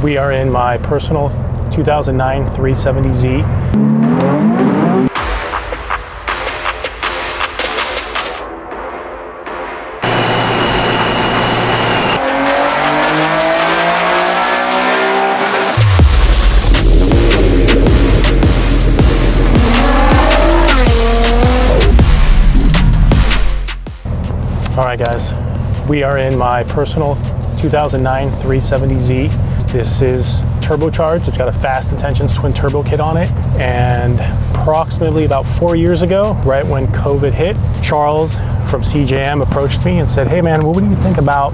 We are in my personal 2009 370Z. All right, guys, we are in my personal 2009 370Z. This is turbocharged. It's got a fast intentions twin turbo kit on it. And approximately about 4 years ago, right when COVID hit, Charles from CJM approached me and said, hey man, what do you think about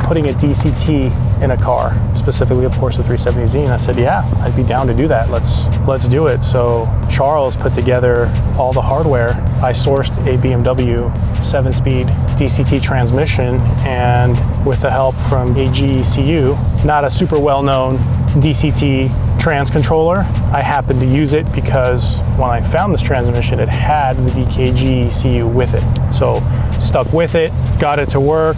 putting a DCT in a car, specifically of course the 370Z? And I said, yeah, I'd be down to do that. Let's do it. So Charles put together all the hardware. I sourced a BMW 7-speed DCT transmission, and with the help from AGECU, not a super well-known DCT trans controller, I happened to use it because when I found this transmission, it had the DKG ECU with it. So stuck with it, got it to work.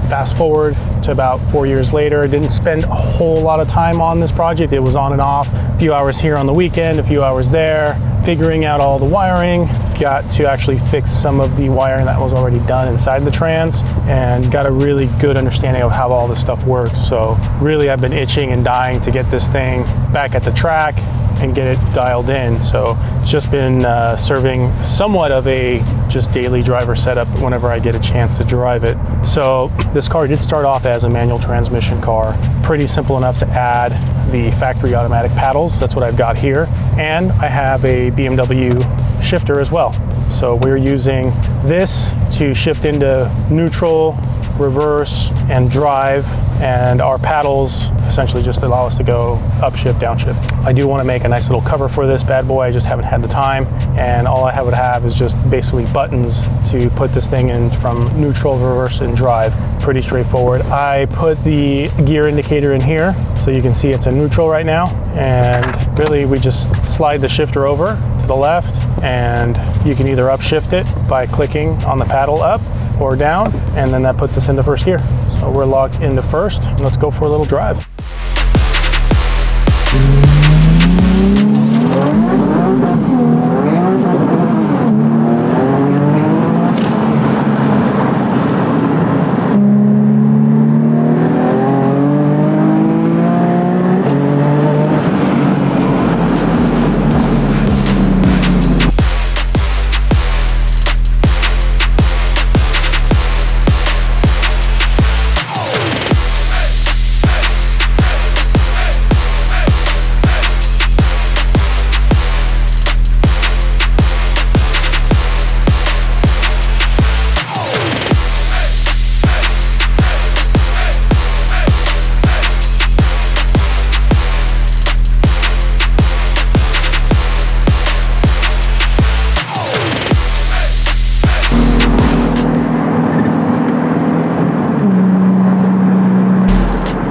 Fast forward to about 4 years later, I didn't spend a whole lot of time on this project. It was on and off, a few hours here on the weekend, a few hours there, figuring out all the wiring. Got to actually fix some of the wiring that was already done inside the trans and got a really good understanding of how all this stuff works. So really I've been itching and dying to get this thing back at the track and get it dialed in. So it's just been serving somewhat of a just daily driver setup whenever I get a chance to drive it. So this car did start off as a manual transmission car. Pretty simple enough to add the factory automatic paddles. That's what I've got here. And I have a BMW shifter as well. So we're using this to shift into neutral, reverse, and drive, and our paddles essentially just allow us to go upshift, downshift. I do want to make a nice little cover for this bad boy. I just haven't had the time, and all I would have is just basically buttons to put this thing in from neutral, reverse, and drive. Pretty straightforward. I put the gear indicator in here so you can see it's in neutral right now, and really we just slide the shifter over to the left, and you can either upshift it by clicking on the paddle up or down, and then that puts us into first gear. So we're locked into first, and let's go for a little drive.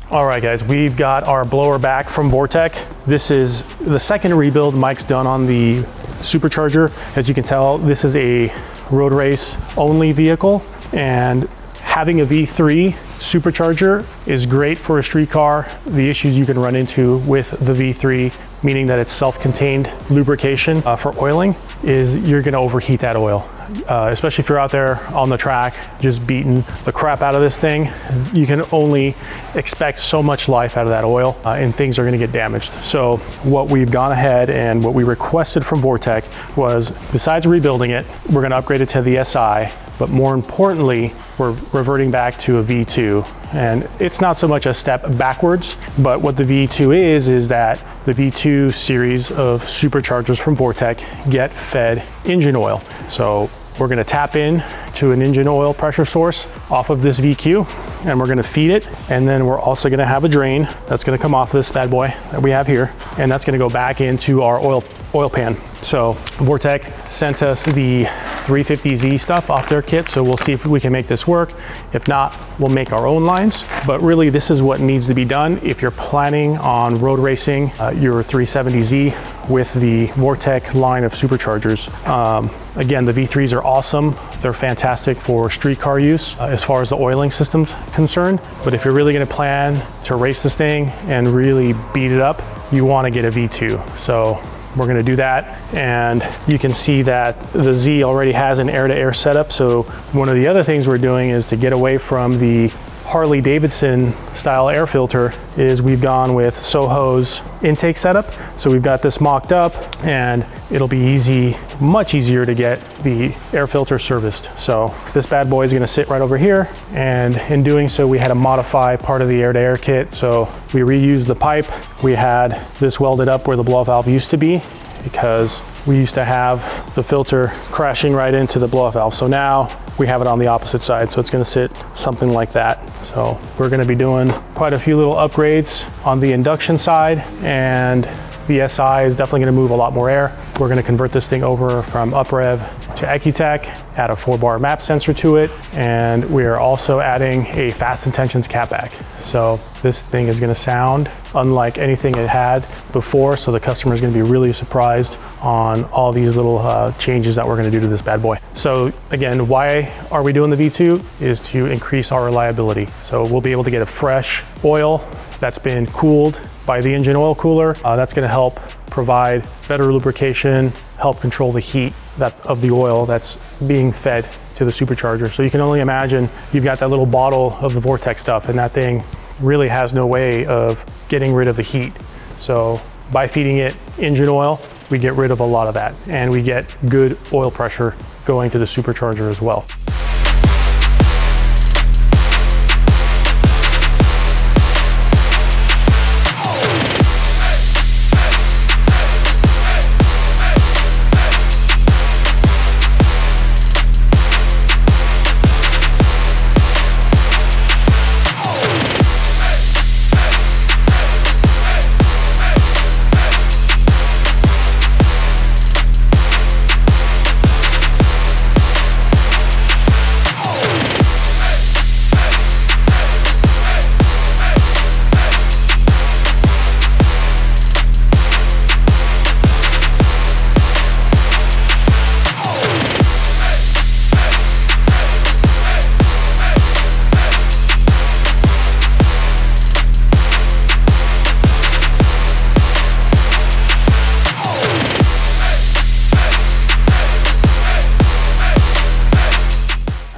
All right, guys, we've got our blower back from Vortec. This is the second rebuild Mike's done on the supercharger. As you can tell, this is a road race only vehicle, and having a V3 supercharger is great for a street car. The issues you can run into with the V3, meaning that it's self-contained lubrication for oiling, is you're gonna overheat that oil. Especially if you're out there on the track, just beating the crap out of this thing, you can only expect so much life out of that oil, and things are gonna get damaged. So what we've gone ahead and what we requested from Vortec was, besides rebuilding it, we're gonna upgrade it to the SI, but more importantly, we're reverting back to a V2. And it's not so much a step backwards, but what the V2 is that the V2 series of superchargers from Vortec get fed engine oil. So we're gonna tap in to an engine oil pressure source off of this VQ, and we're gonna feed it. And then we're also gonna have a drain that's gonna come off this bad boy that we have here, and that's gonna go back into our oil pan. So Vortec sent us the 350Z stuff off their kit, so we'll see if we can make this work. If not, we'll make our own lines. But really, this is what needs to be done if you're planning on road racing your 370Z with the Vortec line of superchargers. Again, the V3s are awesome. They're fantastic for street car use as far as the oiling system's concerned. But if you're really gonna plan to race this thing and really beat it up, you wanna get a V2. So we're gonna do that. And you can see that the Z already has an air-to-air setup. So one of the other things we're doing is to get away from the Harley Davidson style air filter is we've gone with Soho's intake setup. So we've got this mocked up and it'll be easy, much easier to get the air filter serviced. So this bad boy is gonna sit right over here. And in doing so, we had to modify part of the air-to-air kit. So we reused the pipe. We had this welded up where the blow-off valve used to be because we used to have the filter crashing right into the blow-off valve. So now we have it on the opposite side. So it's gonna sit something like that. So we're gonna be doing quite a few little upgrades on the induction side, and the SI is definitely gonna move a lot more air. We're gonna convert this thing over from UpRev to Ecutech, add a 4-bar map sensor to it, and we are also adding a fast intentions catback. So this thing is gonna sound unlike anything it had before, so the customer is gonna be really surprised on all these little changes that we're gonna do to this bad boy. So again, why are we doing the V2? Is to increase our reliability. So we'll be able to get a fresh oil that's been cooled by the engine oil cooler. That's gonna help provide better lubrication, help control the heat of the oil that's being fed to the supercharger. So you can only imagine you've got that little bottle of the Vortec stuff and that thing really has no way of getting rid of the heat. So by feeding it engine oil, we get rid of a lot of that and we get good oil pressure going to the supercharger as well.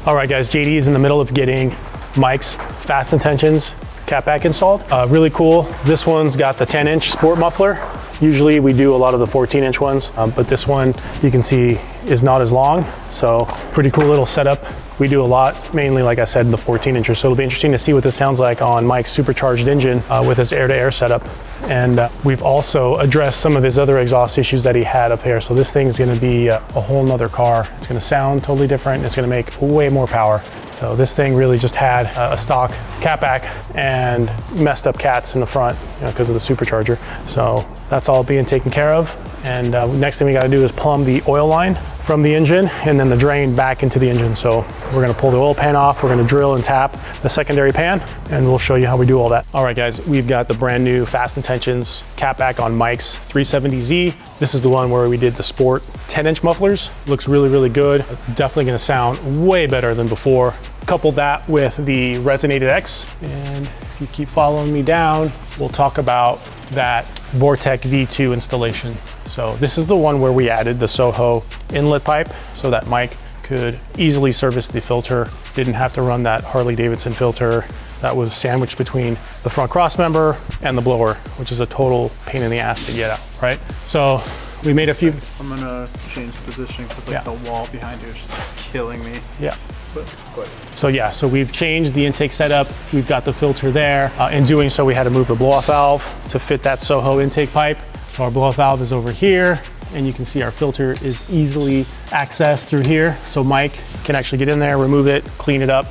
All right guys, JD is in the middle of getting Mike's Fast Intentions catback installed. Really cool. This one's got the 10-inch sport muffler. Usually we do a lot of the 14-inch ones, but this one you can see is not as long. So pretty cool little setup. We do a lot, mainly like I said, the 14-incher. So it'll be interesting to see what this sounds like on Mike's supercharged engine with his air-to-air setup. And we've also addressed some of his other exhaust issues that he had up here. So this thing is gonna be a whole nother car. It's gonna sound totally different. It's gonna make way more power. So this thing really just had a stock catback and messed up cats in the front, because of the supercharger. So that's all being taken care of. And next thing we gotta do is plumb the oil line from the engine and then the drain back into the engine. So we're gonna pull the oil pan off, we're gonna drill and tap the secondary pan, and we'll show you how we do all that. All right guys, we've got the brand new Fast Intentions catback on Mike's 370Z. This is the one where we did the sport 10-inch mufflers. Looks really, really good. Definitely gonna sound way better than before. Couple that with the Resonated X, and if you keep following me down, we'll talk about that Vortec V2 installation. So this is the one where we added the Soho inlet pipe so that Mike could easily service the filter, didn't have to run that Harley Davidson filter that was sandwiched between the front cross member and the blower, which is a total pain in the ass to get out, right? So we made a few. I'm gonna change position because the wall behind you is just killing me. Yeah. So we've changed the intake setup. We've got the filter there. In doing so, we had to move the blow-off valve to fit that Soho intake pipe. So our blow-off valve is over here, and you can see our filter is easily accessed through here. So Mike can actually get in there, remove it, clean it up.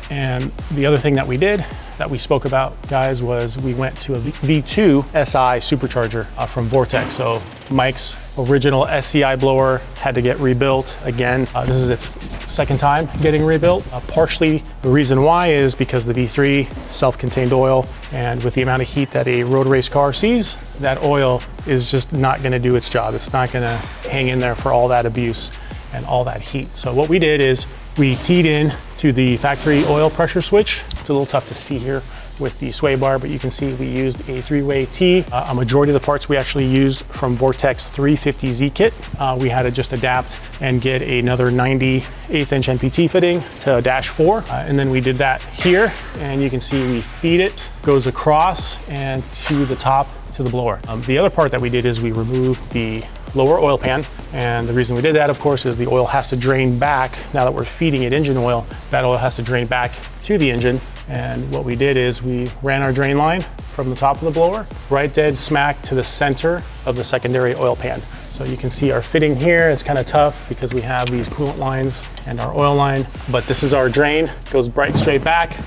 And the other thing that we did that we spoke about, guys, was we went to a V2 SI supercharger from Vortec. So Mike's original SCI blower had to get rebuilt again. This is its second time getting rebuilt. Partially the reason why is because the V3 self-contained oil, and with the amount of heat that a road race car sees, that oil is just not going to do its job. It's not going to hang in there for all that abuse and all that heat. So what we did is we teed in to the factory oil pressure switch. It's a little tough to see here with the sway bar, but you can see we used a 3-way tee. A majority of the parts we actually used from Vortex 350Z kit. We had to just adapt and get another 90 1/8" NPT fitting to dash 4. And then we did that here, and you can see we feed it, goes across and to the top to the blower. The other part that we did is we removed the lower oil pan. And the reason we did that, of course, is the oil has to drain back. Now that we're feeding it engine oil, that oil has to drain back to the engine. And what we did is we ran our drain line from the top of the blower, right dead smack to the center of the secondary oil pan. So you can see our fitting here. It's kind of tough because we have these coolant lines and our oil line, but this is our drain, goes right straight back.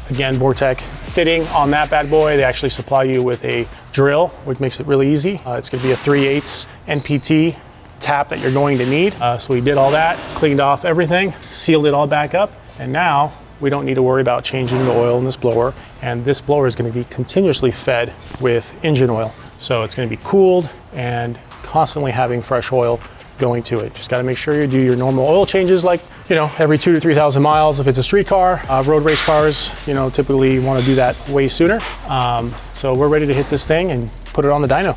Again, Vortex fitting on that bad boy. They actually supply you with a drill, which makes it really easy. It's gonna be a 3/8 NPT tap that you're going to need. So we did all that, cleaned off everything, sealed it all back up, and now we don't need to worry about changing the oil in this blower. And this blower is going to be continuously fed with engine oil. So it's going to be cooled and constantly having fresh oil going to it. Just got to make sure you do your normal oil changes, like, you know, every 2,000 to 3,000 miles. If it's a street car, road race cars, you know, typically want to do that way sooner. So we're ready to hit this thing and put it on the dyno.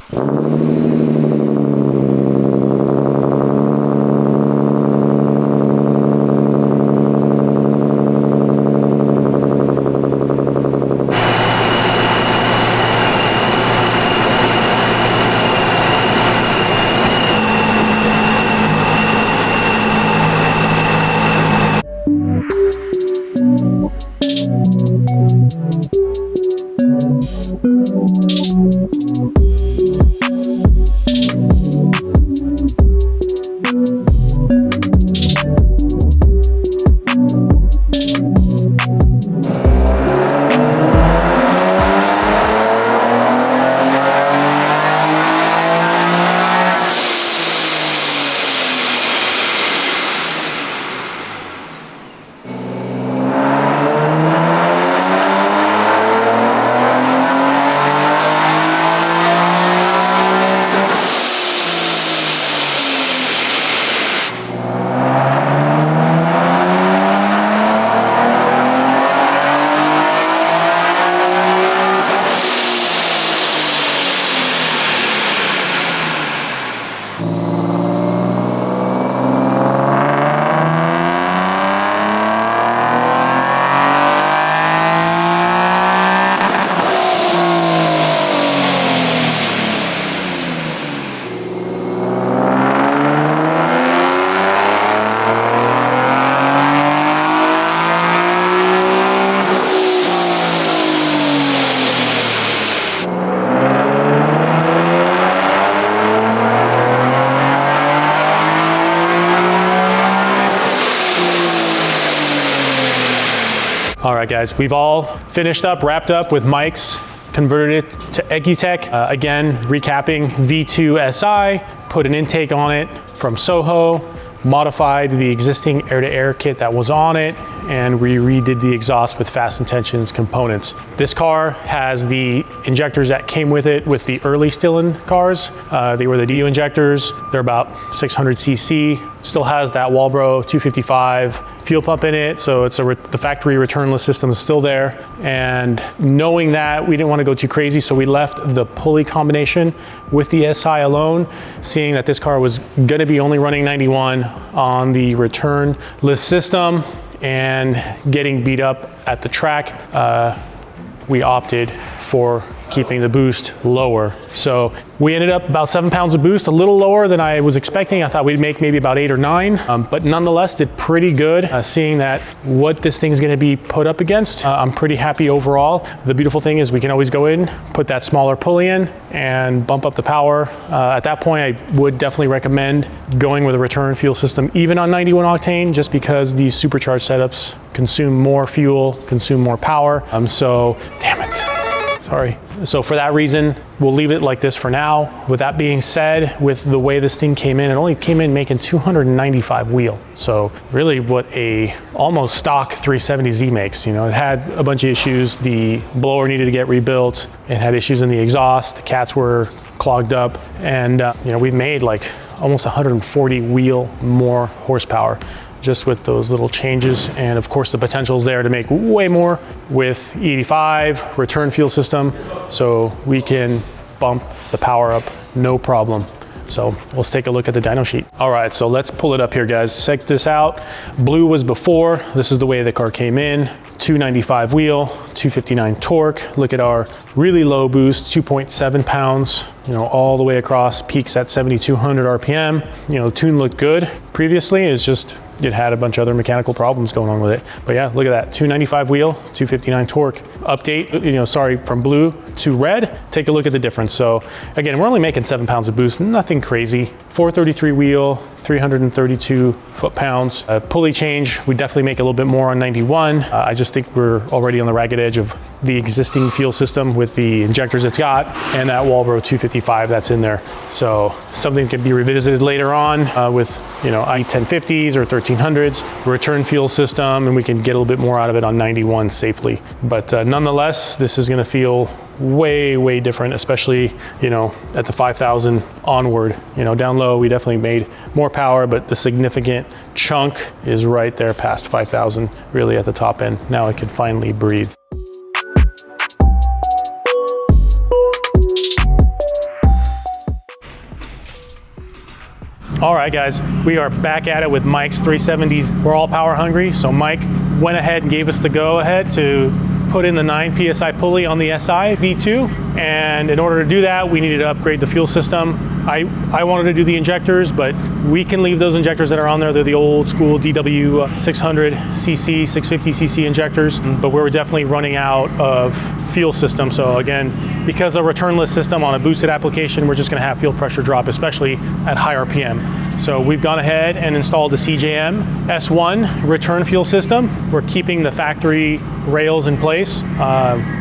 All right, guys, we've all finished up, wrapped up with mics, converted it to Ecutech. Again, recapping V2 SI, put an intake on it from Soho, modified the existing air-to-air kit that was on it, and we redid the exhaust with Fast Intentions components. This car has the injectors that came with it with the early Stillen cars. They were the DU injectors. They're about 600 cc. Still has that Walbro 255 fuel pump in it, so it's the factory returnless system is still there. And knowing that, we didn't want to go too crazy, so we left the pulley combination with the SI alone, seeing that this car was going to be only running 91 on the returnless system and getting beat up at the track. We opted for keeping the boost lower. So we ended up about 7 pounds of boost, a little lower than I was expecting. I thought we'd make maybe about 8 or 9, but nonetheless did pretty good, seeing that what this thing's gonna be put up against. I'm pretty happy overall. The beautiful thing is we can always go in, put that smaller pulley in and bump up the power. At that point, I would definitely recommend going with a return fuel system, even on 91 octane, just because these supercharged setups consume more fuel, consume more power. So, damn it. Sorry. So for that reason, we'll leave it like this for now. With that being said, with the way this thing came in, it only came in making 295 wheel. So really what a almost stock 370Z makes. You know, it had a bunch of issues. The blower needed to get rebuilt. It had issues in the exhaust. The cats were clogged up. And you know, we made like almost 140 wheel more horsepower just with those little changes. And of course the potential's there to make way more with E85 return fuel system, so we can bump the power up no problem. So let's take a look at the dyno sheet. All right, so let's pull it up here, guys. Check this out. Blue was before. This is the way the car came in. 295 wheel, 259 torque. Look at our really low boost, 2.7 pounds, you know, all the way across, peaks at 7,200 RPM. You know, the tune looked good previously. It's just, it had a bunch of other mechanical problems going on with it. But yeah, look at that, 295 wheel, 259 torque. Update, you know, sorry, from blue to red, take a look at the difference. So again, we're only making 7 pounds of boost, nothing crazy. 433 wheel, 332 foot-pounds. Pulley change, we definitely make a little bit more on 91. I just think we're already on the ragged edge of the existing fuel system with the injectors it's got and that Walbro 255 that's in there. So something can be revisited later on with, you know, i1050s or 1300s, return fuel system, and we can get a little bit more out of it on 91 safely. But nonetheless, this is gonna feel way different, especially, you know, at the 5,000 onward. You know, down low, we definitely made more power, but the significant chunk is right there past 5,000, really at the top end. Now I can finally breathe. All right, guys, we are back at it with Mike's 370s. We're all power hungry, so Mike went ahead and gave us the go ahead to put in the 9 PSI pulley on the SI V2. And in order to do that, we needed to upgrade the fuel system. I wanted to do the injectors, but we can leave those injectors that are on there. They're the old school DW 600cc, 650cc injectors, but we were definitely running out of fuel system. So again, because a returnless system on a boosted application, we're just gonna have fuel pressure drop, especially at high RPM. So we've gone ahead and installed the CJM S1 return fuel system. We're keeping the factory rails in place.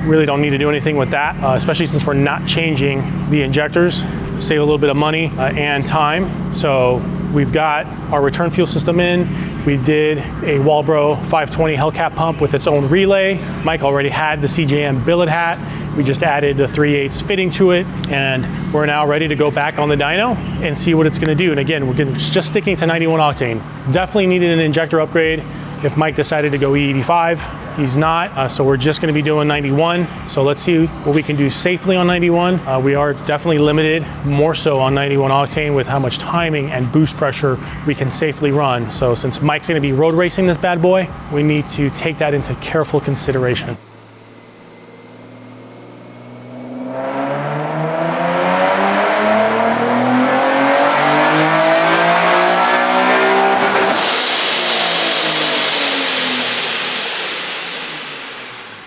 Really don't need to do anything with that, especially since we're not changing the injectors. Save a little bit of money and time. So we've got our return fuel system in. We did a Walbro 520 Hellcat pump with its own relay. Mike already had the CJM billet hat. We just added the 3/8 fitting to it, and we're now ready to go back on the dyno and see what it's gonna do. And again, we're just sticking to 91 octane. Definitely needed an injector upgrade. If Mike decided to go E85, he's not, so we're just gonna be doing 91. So let's see what we can do safely on 91. We are definitely limited, more so on 91 octane, with how much timing and boost pressure we can safely run. So since Mike's gonna be road racing this bad boy, we need to take that into careful consideration.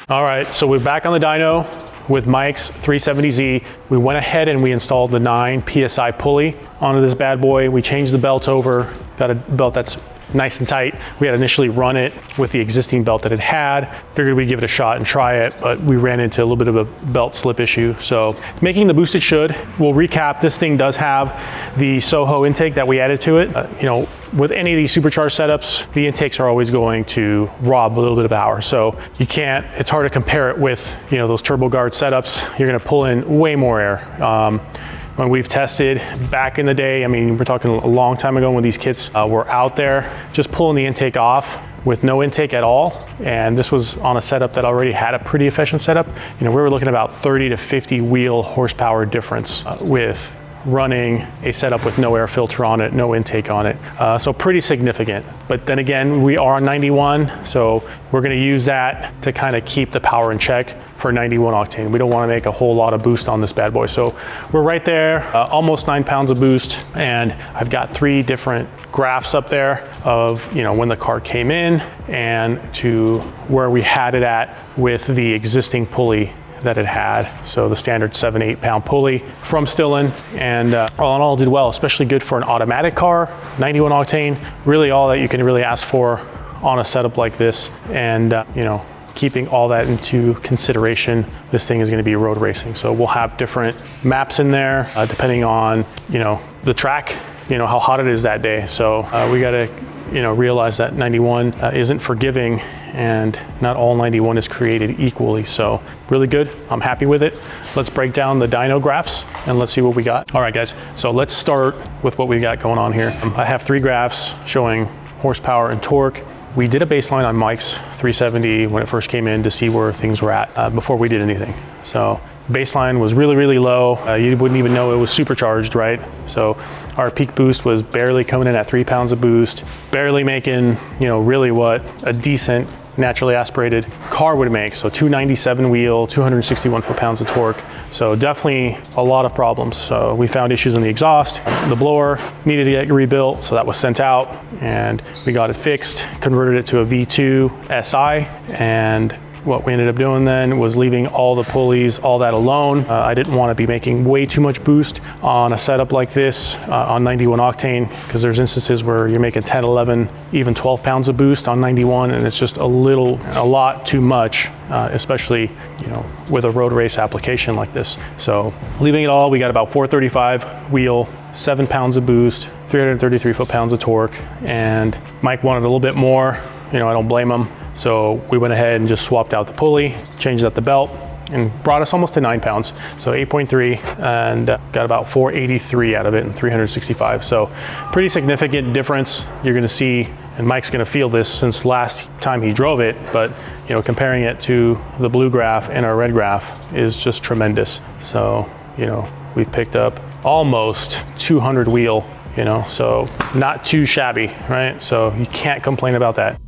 All right, so we're back on the dyno with Mike's 370Z. We went ahead and we installed the 9 PSI pulley onto this bad boy. We changed the belt over, got a belt that's nice and tight. We had initially run it with the existing belt that it had. Figured we'd give it a shot and try it, but we ran into a little bit of a belt slip issue. So making the boost it should. We'll recap, this thing does have the Soho intake that we added to it. You know, with any of these supercharged setups, the intakes are always going to rob a little bit of power. So you can't, it's hard to compare it with, you know, those turbo guard setups. You're gonna pull in way more air. When we've tested back in the day, I mean, we're talking a long time ago when these kits were out there, just pulling the intake off with no intake at all. And this was on a setup that already had a pretty efficient setup. You know, we were looking at about 30 to 50 wheel horsepower difference with running a setup with no air filter on it, no intake on it. So pretty significant. But then again, we are on 91, so we're gonna use that to kind of keep the power in check for 91 octane. We don't wanna make a whole lot of boost on this bad boy. So we're right there, almost 9 pounds of boost. And I've got 3 different graphs up there of, you know, when the car came in and to where we had it at with the existing pulley that it had. So the standard 7-8 pound pulley from Stillen, and all in all did well, especially good for an automatic car, 91 octane, really all that you can really ask for on a setup like this. And you know, keeping all that into consideration, this thing is going to be road racing. So we'll have different maps in there depending on, you know, the track, you know, how hot it is that day. So we got to, you know, realize that 91 isn't forgiving, and not all 91 is created equally. So really good. I'm happy with it. Let's break down the dyno graphs and let's see what we got. All right, guys. So let's start with what we got going on here. I have 3 graphs showing horsepower and torque. We did a baseline on Mike's 370 when it first came in to see where things were at before we did anything. So baseline was really, really low. You wouldn't even know it was supercharged, right? So our peak boost was barely coming in at 3 pounds of boost, barely making, you know, really what a decent naturally aspirated car would make. So 297 wheel, 261 foot-pounds of torque. So definitely a lot of problems. So we found issues in the exhaust. The blower needed to get rebuilt, so that was sent out and we got it fixed, converted it to a V2 SI, and what we ended up doing then was leaving all the pulleys, all that alone. I didn't want to be making way too much boost on a setup like this on 91 octane, because there's instances where you're making 10, 11, even 12 pounds of boost on 91, and it's just a lot too much, especially, you know, with a road race application like this. So leaving it all, we got about 435 wheel, 7 pounds of boost, 333 foot-pounds of torque, and Mike wanted a little bit more. You know, I don't blame him. So we went ahead and just swapped out the pulley, changed out the belt, and brought us almost to 9 pounds. So 8.3, and got about 483 out of it and 365. So pretty significant difference. You're gonna see, and Mike's gonna feel this since last time he drove it, but you know, comparing it to the blue graph and our red graph is just tremendous. So, you know, we picked up almost 200 wheel, you know, so not too shabby, right? So you can't complain about that.